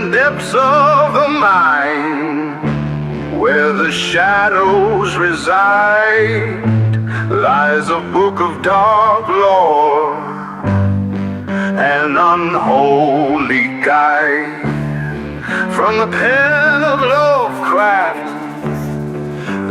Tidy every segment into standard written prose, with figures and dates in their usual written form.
the depths of the mind, where the shadows reside, lies a book of dark lore, an unholy guide. From the pen of Lovecraft,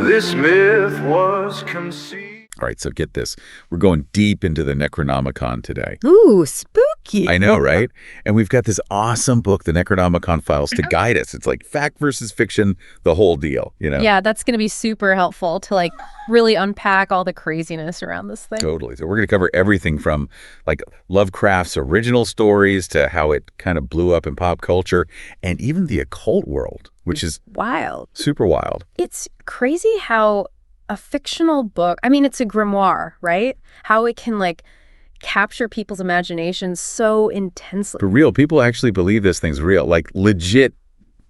this myth was conceived. All right, so get this. We're going deep into the Necronomicon today. Ooh, spooky. I know, right? And we've got this awesome book, the Necronomicon Files, to guide us. It's like fact versus fiction, the whole deal, you know? Yeah, that's going to be super helpful to like really unpack all the craziness around this thing. Totally. So we're going to cover everything from like Lovecraft's original stories to how it kind of blew up in pop culture and even the occult world, which is wild. Super wild. It's crazy how a fictional book, I mean, it's a grimoire, right? How it can like capture people's imaginations so intensely. For real, people actually believe this thing's real, like legit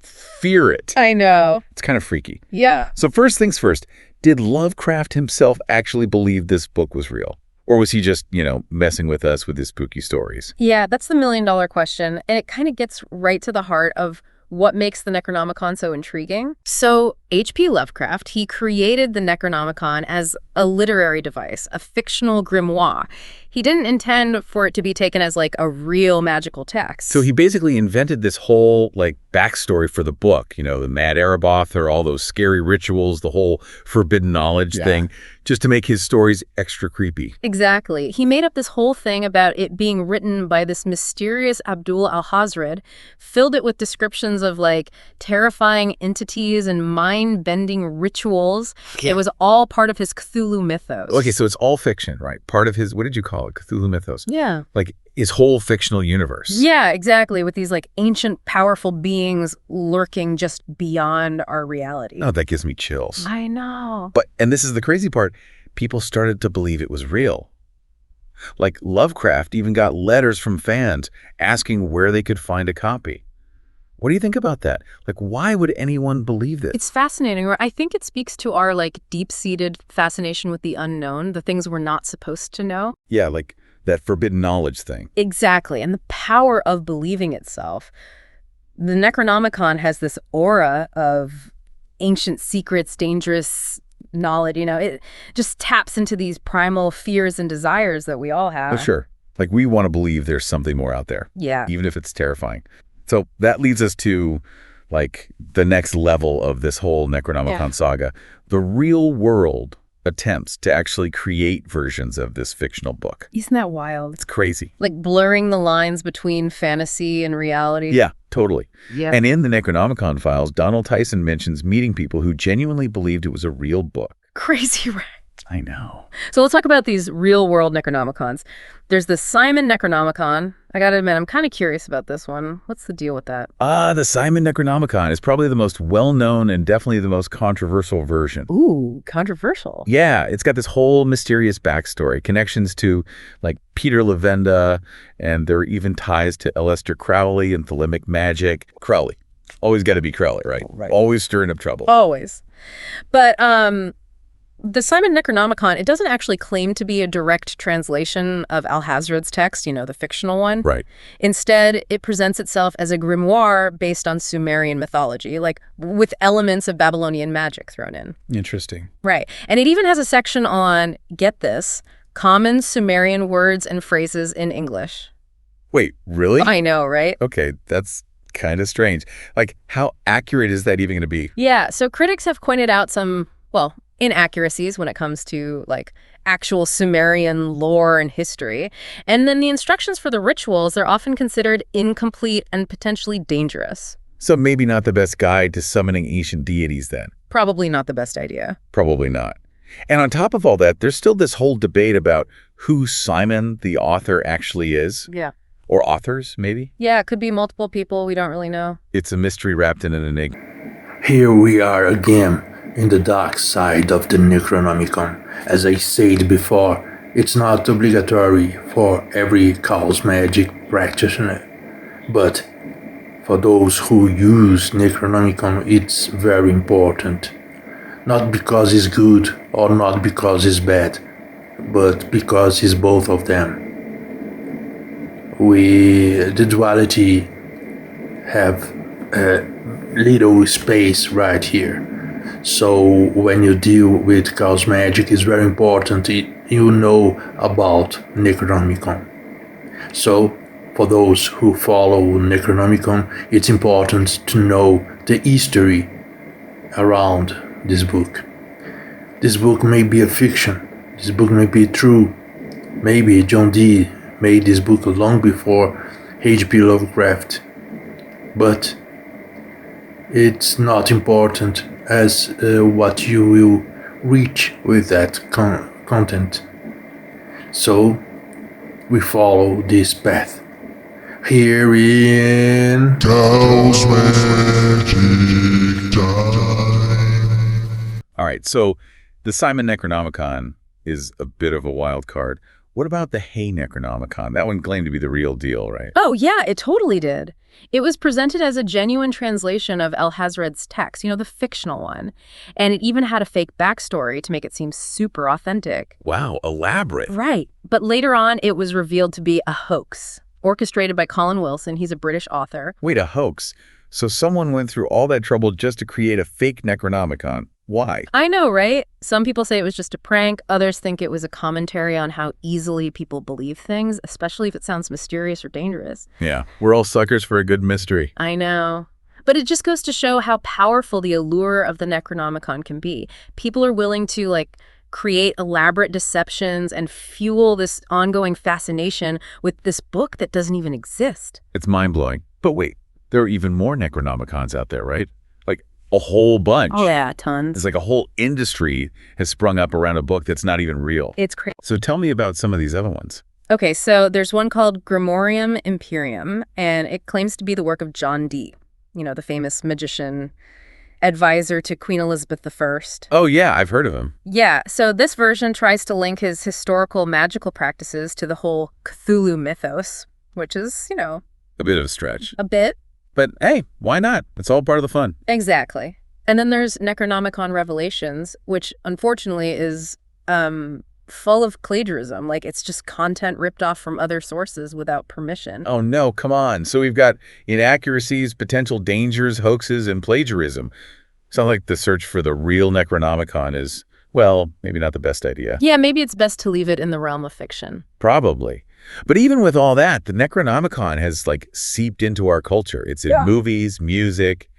fear it. I know. It's kind of freaky. Yeah. So first things first, did Lovecraft himself actually believe this book was real? Or was he just, messing with us with his spooky stories? Yeah, that's the million-dollar question. And it kind of gets right to the heart of what makes the Necronomicon so intriguing. So H.P. Lovecraft, he created the Necronomicon as a literary device, a fictional grimoire. He didn't intend for it to be taken as like a real magical text. So he basically invented this whole like backstory for the book, the Mad Erebos, or all those scary rituals, the whole forbidden knowledge thing, just to make his stories extra creepy. Exactly. He made up this whole thing about it being written by this mysterious Abdul al-Hazred, filled it with descriptions of like terrifying entities and mind-bending rituals. Yeah. It was all part of his Cthulhu mythos. Okay, so it's all fiction, right? Part of his, what did you call it? Cthulhu mythos. Yeah. Like his whole fictional universe. Yeah, exactly. With these like ancient, powerful beings lurking just beyond our reality. Oh, that gives me chills. I know. And this is the crazy part, people started to believe it was real. Like Lovecraft even got letters from fans asking where they could find a copy. What do you think about that? Like, why would anyone believe this? It's fascinating. I think it speaks to our like deep-seated fascination with the unknown, the things we're not supposed to know. Yeah, like that forbidden knowledge thing. Exactly. And the power of believing itself. The Necronomicon has this aura of ancient secrets, dangerous knowledge. It just taps into these primal fears and desires that we all have. Oh, sure. Like we want to believe there's something more out there. Yeah. Even if it's terrifying. So that leads us to like the next level of this whole Necronomicon saga. The real world attempts to actually create versions of this fictional book. Isn't that wild? It's crazy. Like blurring the lines between fantasy and reality. Yeah, totally. Yeah. And in the Necronomicon files, Donald Tyson mentions meeting people who genuinely believed it was a real book. Crazy, right? I know. So let's talk about these real-world Necronomicons. There's the Simon Necronomicon. I gotta admit, I'm kind of curious about this one. What's the deal with that? The Simon Necronomicon is probably the most well-known and definitely the most controversial version. Ooh, controversial. Yeah, it's got this whole mysterious backstory, connections to like Peter Lavenda, and there are even ties to Aleister Crowley and Thelemic Magick. Crowley. Always got to be Crowley, right? Right. Always stirring up trouble. Always. But the Simon Necronomicon, it doesn't actually claim to be a direct translation of Al-Hazred's text, the fictional one. Right. Instead, it presents itself as a grimoire based on Sumerian mythology, like with elements of Babylonian magic thrown in. Interesting. Right. And it even has a section on, get this, common Sumerian words and phrases in English. Wait, really? I know, right? Okay, that's kind of strange. Like, how accurate is that even going to be? Yeah, so critics have pointed out some, inaccuracies when it comes to like actual Sumerian lore and history. And then the instructions for the rituals are often considered incomplete and potentially dangerous. So maybe not the best guide to summoning ancient deities then? Probably not the best idea. Probably not. And on top of all that, there's still this whole debate about who Simon, the author, actually is. Yeah. Or authors, maybe? Yeah, it could be multiple people. We don't really know. It's a mystery wrapped in an enigma. Here we are again in the dark side of the Necronomicon. As I said before, it's not obligatory for every Chaos Magic practitioner, but for those who use Necronomicon, it's very important. Not because it's good or not because it's bad, but because it's both of them. The duality have little space right here. So when you deal with Chaos Magic, it's very important you know about Necronomicon. So for those who follow Necronomicon, it's important to know the history around this book. This book may be a fiction. This book may be true. Maybe John Dee made this book long before H.P. Lovecraft. But it's not important as what you will reach with that content. So we follow this path. Here in Chaos Magic time. All right, so the Simon Necronomicon is a bit of a wild card. What about the Hey Necronomicon? That one claimed to be the real deal, right? Oh, yeah, it totally did. It was presented as a genuine translation of Alhazred's text, the fictional one. And it even had a fake backstory to make it seem super authentic. Wow, elaborate. Right. But later on, it was revealed to be a hoax, orchestrated by Colin Wilson. He's a British author. Wait, a hoax? So someone went through all that trouble just to create a fake Necronomicon. Why? I know, right? Some people say it was just a prank. Others think it was a commentary on how easily people believe things, especially if it sounds mysterious or dangerous. Yeah, we're all suckers for a good mystery. I know. But it just goes to show how powerful the allure of the Necronomicon can be. People are willing to, create elaborate deceptions and fuel this ongoing fascination with this book that doesn't even exist. It's mind-blowing. But wait, there are even more Necronomicons out there, right? A whole bunch. Oh, yeah, tons. It's like a whole industry has sprung up around a book that's not even real. It's crazy. So tell me about some of these other ones. Okay, so there's one called Grimorium Imperium, and it claims to be the work of John Dee, the famous magician, advisor to Queen Elizabeth I. Oh, yeah, I've heard of him. Yeah, so this version tries to link his historical magical practices to the whole Cthulhu mythos, which is, A bit of a stretch. a bit. But hey, why not? It's all part of the fun. Exactly. And then there's Necronomicon Revelations, which unfortunately is full of plagiarism. It's just content ripped off from other sources without permission. Oh no, come on. So we've got inaccuracies, potential dangers, hoaxes, and plagiarism. Sounds like the search for the real Necronomicon is, well, maybe not the best idea. Yeah, maybe it's best to leave it in the realm of fiction. Probably. But even with all that, the Necronomicon has seeped into our culture. It's in movies, music,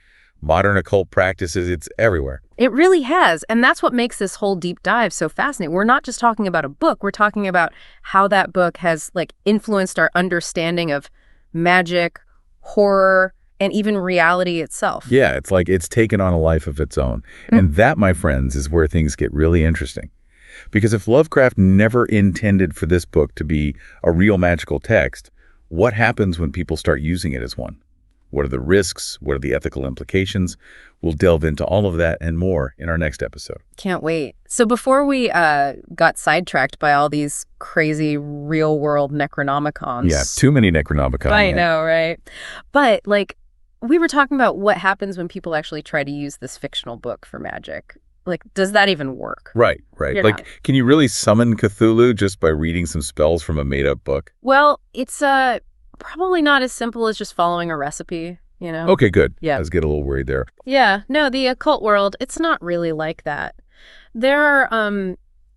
modern occult practices. It's everywhere. It really has. And that's what makes this whole deep dive so fascinating. We're not just talking about a book. We're talking about how that book has influenced our understanding of magic, horror, and even reality itself. Yeah, it's taken on a life of its own. And that, my friends, is where things get really interesting. Because if Lovecraft never intended for this book to be a real magical text, what happens when people start using it as one? What are the risks? What are the ethical implications? We'll delve into all of that and more in our next episode. Can't wait. So before we got sidetracked by all these crazy real-world Necronomicons. Yeah, too many Necronomicon. I know, right? But, we were talking about what happens when people actually try to use this fictional book for magic. Does that even work? Right. Can you really summon Cthulhu just by reading some spells from a made-up book? Well, it's probably not as simple as just following a recipe, Okay, good. Yeah. I was getting a little worried there. Yeah, no, the occult world, it's not really like that. There are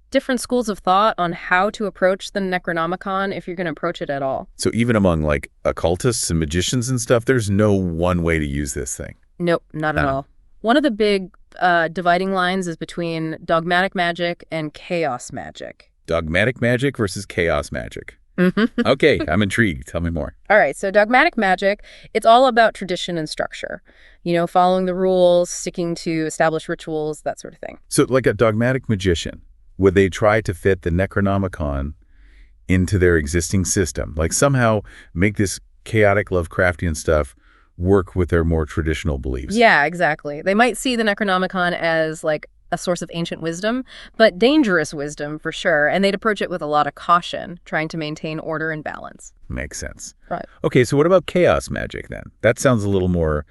different schools of thought on how to approach the Necronomicon if you're going to approach it at all. So even among occultists and magicians and stuff, there's no one way to use this thing. Nope, not at all. One of the big dividing lines is between dogmatic magic and chaos magic. Dogmatic magic versus chaos magic. Mm-hmm. Okay, I'm intrigued. Tell me more. All right, so dogmatic magic, it's all about tradition and structure. Following the rules, sticking to established rituals, that sort of thing. So like a dogmatic magician, would they try to fit the Necronomicon into their existing system? Somehow make this chaotic Lovecraftian stuff work with their more traditional beliefs? Yeah, exactly. They might see the Necronomicon as a source of ancient wisdom, but dangerous wisdom for sure. And they'd approach it with a lot of caution, trying to maintain order and balance. Makes sense. Right. Okay, so what about chaos magic then? That sounds a little more,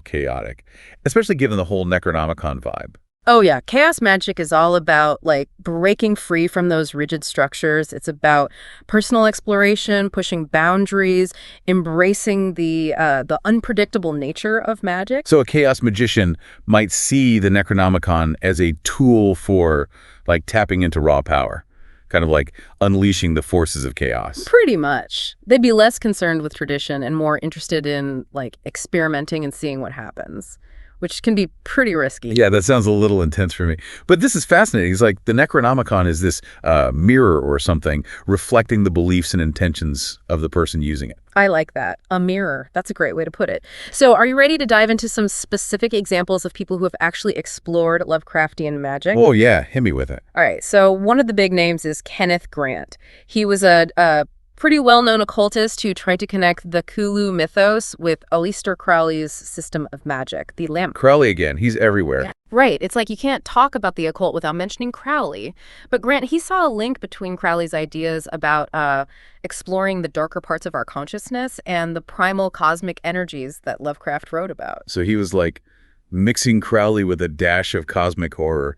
chaotic, especially given the whole Necronomicon vibe. Oh yeah, chaos magic is all about like breaking free from those rigid structures. It's about personal exploration, pushing boundaries, embracing the unpredictable nature of magic. So a chaos magician might see the Necronomicon as a tool for like tapping into raw power, kind of like unleashing the forces of chaos. Pretty much. They'd be less concerned with tradition and more interested in like experimenting and seeing what happens, which can be pretty risky. Yeah, that sounds a little intense for me. But this is fascinating. It's like the Necronomicon is this mirror or something reflecting the beliefs and intentions of the person using it. I like that. A mirror. That's a great way to put it. So are you ready to dive into some specific examples of people who have actually explored Lovecraftian magic? Oh, yeah. Hit me with it. All right. So one of the big names is Kenneth Grant. He was a pretty well-known occultist who tried to connect the Cthulhu mythos with Aleister Crowley's system of magic, the lamp. Crowley again. He's everywhere. Yeah. Right. It's like you can't talk about the occult without mentioning Crowley. But Grant, he saw a link between Crowley's ideas about exploring the darker parts of our consciousness and the primal cosmic energies that Lovecraft wrote about. So he was like mixing Crowley with a dash of cosmic horror.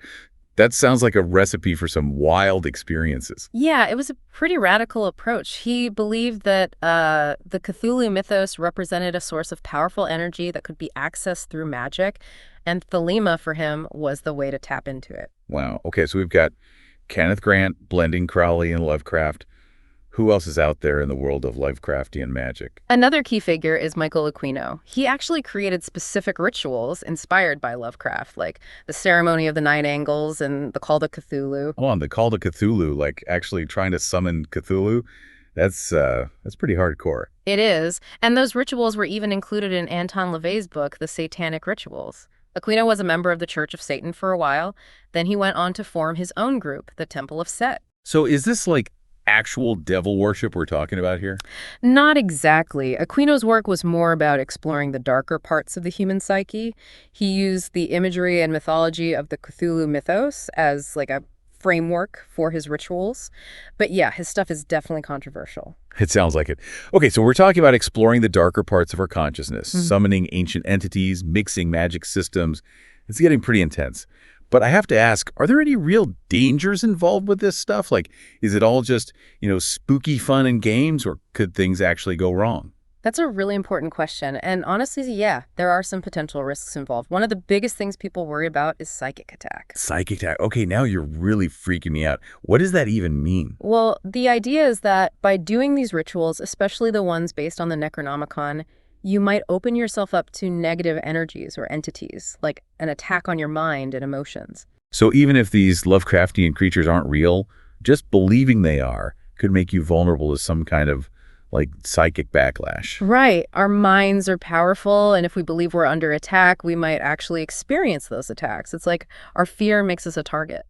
That sounds like a recipe for some wild experiences. Yeah, it was a pretty radical approach. He believed that the Cthulhu mythos represented a source of powerful energy that could be accessed through magic, and Thelema for him was the way to tap into it. Wow. Okay, so we've got Kenneth Grant blending Crowley and Lovecraft. Who else is out there in the world of Lovecraftian magic? Another key figure is Michael Aquino. He actually created specific rituals inspired by Lovecraft, like the Ceremony of the Nine Angles and the Call to Cthulhu. Oh, and the Call to Cthulhu, like actually trying to summon Cthulhu, that's pretty hardcore. It is, and those rituals were even included in Anton LaVey's book, The Satanic Rituals. Aquino was a member of the Church of Satan for a while. Then he went on to form his own group, the Temple of Set. So is this like actual devil worship we're talking about here? Not exactly. Aquino's work was more about exploring the darker parts of the human psyche. He used the imagery and mythology of the Cthulhu mythos as like a framework for his rituals. But yeah, his stuff is definitely controversial. It sounds like it. Okay, so we're talking about exploring the darker parts of our consciousness, summoning ancient entities, mixing magic systems. It's getting pretty intense. But I have to ask, are there any real dangers involved with this stuff? Like, is it all just, spooky fun and games, or could things actually go wrong? That's a really important question. And honestly, yeah, there are some potential risks involved. One of the biggest things people worry about is psychic attack. Psychic attack. Okay, now you're really freaking me out. What does that even mean? Well, the idea is that by doing these rituals, especially the ones based on the Necronomicon, you might open yourself up to negative energies or entities, like an attack on your mind and emotions. So even if these Lovecraftian creatures aren't real, just believing they are could make you vulnerable to some kind of like psychic backlash. Right. Our minds are powerful, and if we believe we're under attack, we might actually experience those attacks. It's like our fear makes us a target.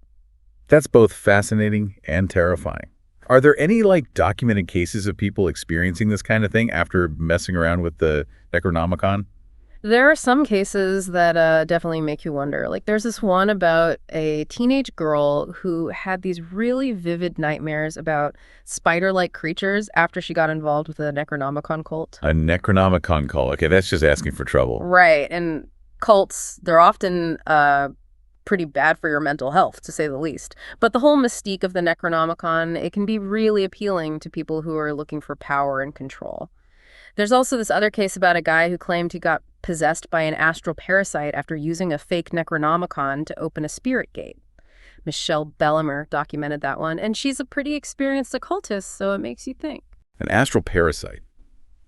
That's both fascinating and terrifying. Are there any like documented cases of people experiencing this kind of thing after messing around with the Necronomicon? There are some cases that definitely make you wonder. Like there's this one about a teenage girl who had these really vivid nightmares about spider-like creatures after she got involved with the Necronomicon cult. A Necronomicon cult. Okay, that's just asking for trouble. Right. And cults, they're often pretty bad for your mental health, to say the least. But the whole mystique of the Necronomicon, it can be really appealing to people who are looking for power and control. There's also this other case about a guy who claimed he got possessed by an astral parasite after using a fake Necronomicon to open a spirit gate. Michelle Bellimer documented that one, and she's a pretty experienced occultist, so it makes you think. An astral parasite.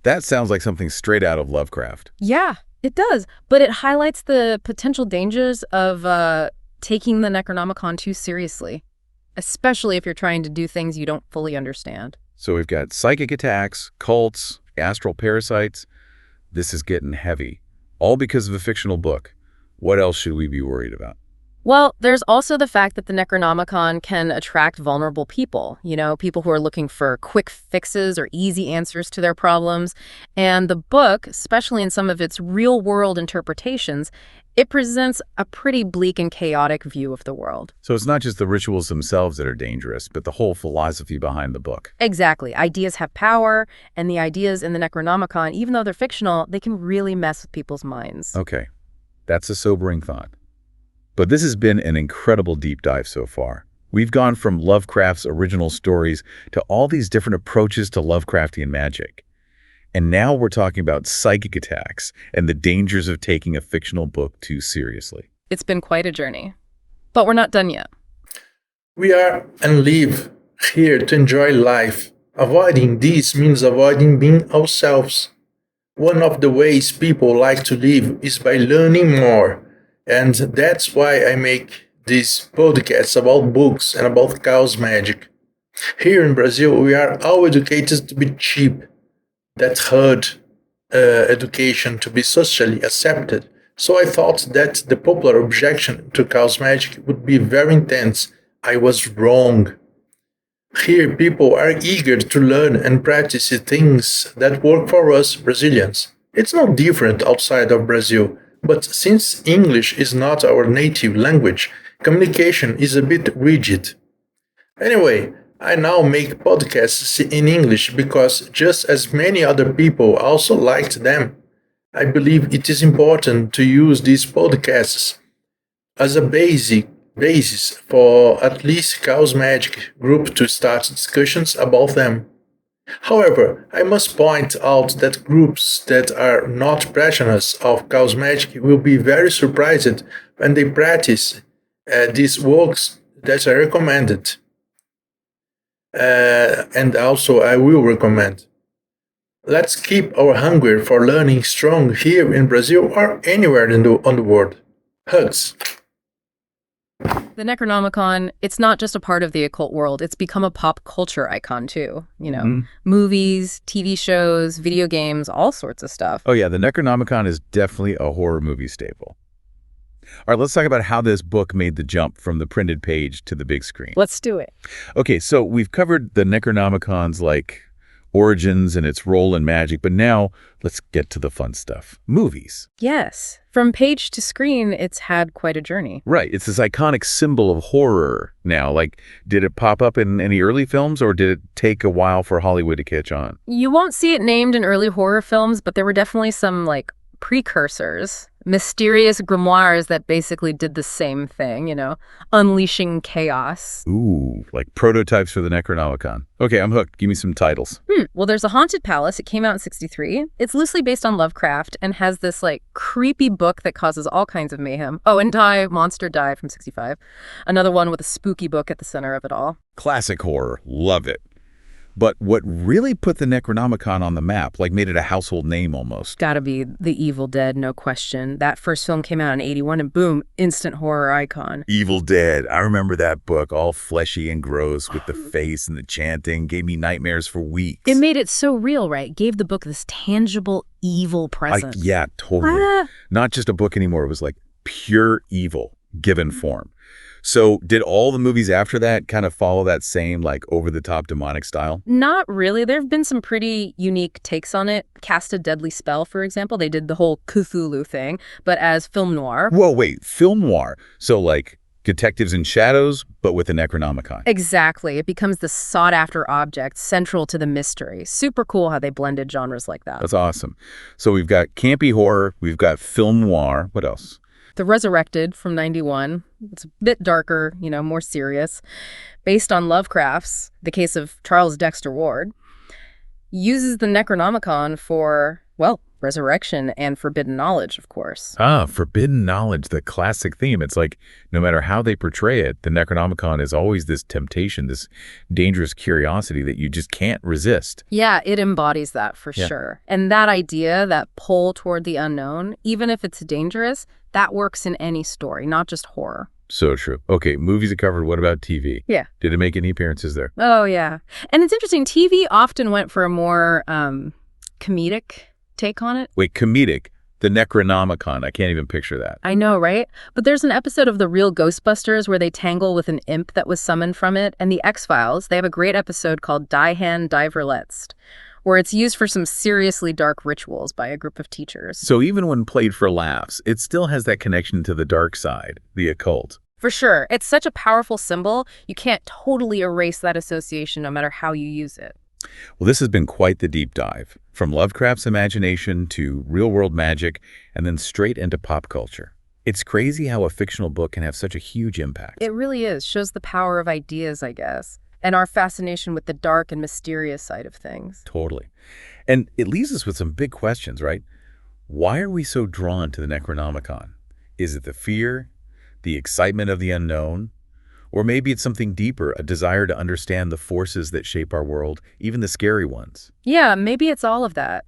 That sounds like something straight out of Lovecraft. Yeah, it does, but it highlights the potential dangers of taking the Necronomicon too seriously, especially if you're trying to do things you don't fully understand. So we've got psychic attacks, cults, astral parasites. This is getting heavy, all because of a fictional book. What else should we be worried about? Well, there's also the fact that the Necronomicon can attract vulnerable people, people who are looking for quick fixes or easy answers to their problems. And the book, especially in some of its real-world interpretations, it presents a pretty bleak and chaotic view of the world. So it's not just the rituals themselves that are dangerous, but the whole philosophy behind the book. Exactly. Ideas have power, and the ideas in the Necronomicon, even though they're fictional, they can really mess with people's minds. Okay, that's a sobering thought. But this has been an incredible deep dive so far. We've gone from Lovecraft's original stories to all these different approaches to Lovecraftian magic. And now we're talking about psychic attacks and the dangers of taking a fictional book too seriously. It's been quite a journey. But we're not done yet. We are and live here to enjoy life. Avoiding this means avoiding being ourselves. One of the ways people like to live is by learning more. And that's why I make these podcasts about books and about chaos magic. Here in Brazil, we are all educated to be cheap. That hurt education to be socially accepted. So I thought that the popular objection to chaos magic would be very intense. I was wrong. Here people are eager to learn and practice things that work for us Brazilians. It's not different outside of Brazil, but since English is not our native language, communication is a bit rigid. Anyway, I now make podcasts in English because just as many other people also liked them. I believe it is important to use these podcasts as a basis for at least Chaos Magic group to start discussions about them. However, I must point out that groups that are not practitioners of Chaos Magic will be very surprised when they practice these works that I recommended. And also I will recommend. Let's keep our hunger for learning strong here in Brazil or anywhere on the world. Hugs. The Necronomicon, it's not just a part of the occult world. It's become a pop culture icon, too. Movies, TV shows, video games, all sorts of stuff. Oh yeah, the Necronomicon is definitely a horror movie staple. All right, let's talk about how this book made the jump from the printed page to the big screen. Let's do it. Okay, so we've covered the Necronomicon's origins and its role in magic, but now let's get to the fun stuff. Movies. Yes. From page to screen, it's had quite a journey. Right. It's this iconic symbol of horror now. Did it pop up in any early films, or did it take a while for Hollywood to catch on? You won't see it named in early horror films, but there were definitely some, precursors. Mysterious grimoires that basically did the same thing, unleashing chaos. Ooh, like prototypes for the Necronomicon. Okay, I'm hooked. Give me some titles. Well, there's A Haunted Palace. It came out in 1963. It's loosely based on Lovecraft and has this, creepy book that causes all kinds of mayhem. Oh, and Monster Die from 1965. Another one with a spooky book at the center of it all. Classic horror. Love it. But what really put the Necronomicon on the map, made it a household name almost. Gotta be The Evil Dead, no question. That first film came out in 1981 and boom, instant horror icon. Evil Dead. I remember that book, all fleshy and gross with the face and the chanting. Gave me nightmares for weeks. It made it so real, right? Gave the book this tangible evil presence. Yeah, totally. Not just a book anymore. It was pure evil given form. So did all the movies after that kind of follow that same over-the-top demonic style? Not really. There have been some pretty unique takes on it. Cast a Deadly Spell, for example. They did the whole Cthulhu thing, but as film noir. Whoa, wait, film noir. So Detectives in Shadows, but with the Necronomicon. Exactly. It becomes the sought-after object central to the mystery. Super cool how they blended genres like that. That's awesome. So we've got campy horror, we've got film noir. What else? The Resurrected from 1991. It's a bit darker, more serious. Based on Lovecraft's The Case of Charles Dexter Ward. Uses the Necronomicon for, resurrection and forbidden knowledge, of course. Forbidden knowledge, the classic theme. It's no matter how they portray it, the Necronomicon is always this temptation, this dangerous curiosity that you just can't resist. Yeah, it embodies that for sure. And that idea, that pull toward the unknown, even if it's dangerous, that works in any story, not just horror. So true. Okay, movies are covered. What about TV? Yeah. Did it make any appearances there? Oh, yeah. And it's interesting. TV often went for a more comedic take on it. Wait, comedic? The Necronomicon. I can't even picture that. I know, right? But there's an episode of The Real Ghostbusters where they tangle with an imp that was summoned from it. And the X-Files, they have a great episode called Die Hand, Die Verletzt, where it's used for some seriously dark rituals by a group of teachers. So even when played for laughs, it still has that connection to the dark side, the occult. For sure. It's such a powerful symbol, you can't totally erase that association no matter how you use it. Well, this has been quite the deep dive, from Lovecraft's imagination to real-world magic, and then straight into pop culture. It's crazy how a fictional book can have such a huge impact. It really is. Shows the power of ideas, I guess, and our fascination with the dark and mysterious side of things. Totally. And it leaves us with some big questions, right? Why are we so drawn to the Necronomicon? Is it the fear, the excitement of the unknown? Or maybe it's something deeper, a desire to understand the forces that shape our world, even the scary ones. Yeah, maybe it's all of that.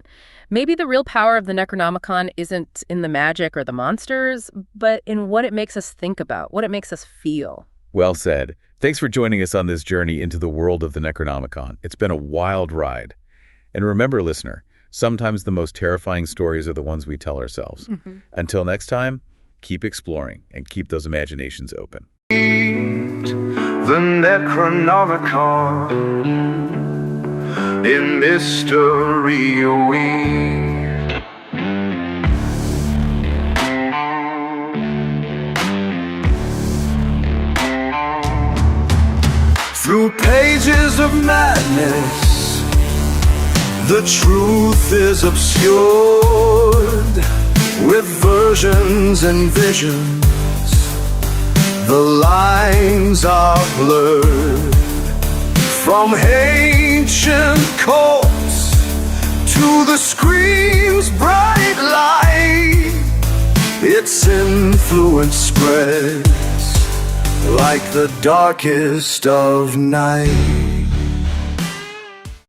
Maybe the real power of the Necronomicon isn't in the magic or the monsters, but in what it makes us think about, what it makes us feel. Well said. Thanks for joining us on this journey into the world of the Necronomicon. It's been a wild ride. And remember, listener, sometimes the most terrifying stories are the ones we tell ourselves. Until next time, keep exploring and keep those imaginations open. The Necronomicon in mystery weave. Through pages of madness, the truth is obscured with versions and visions. The lines are blurred from ancient courts to the scream's bright light. Its influence spreads like the darkest of night.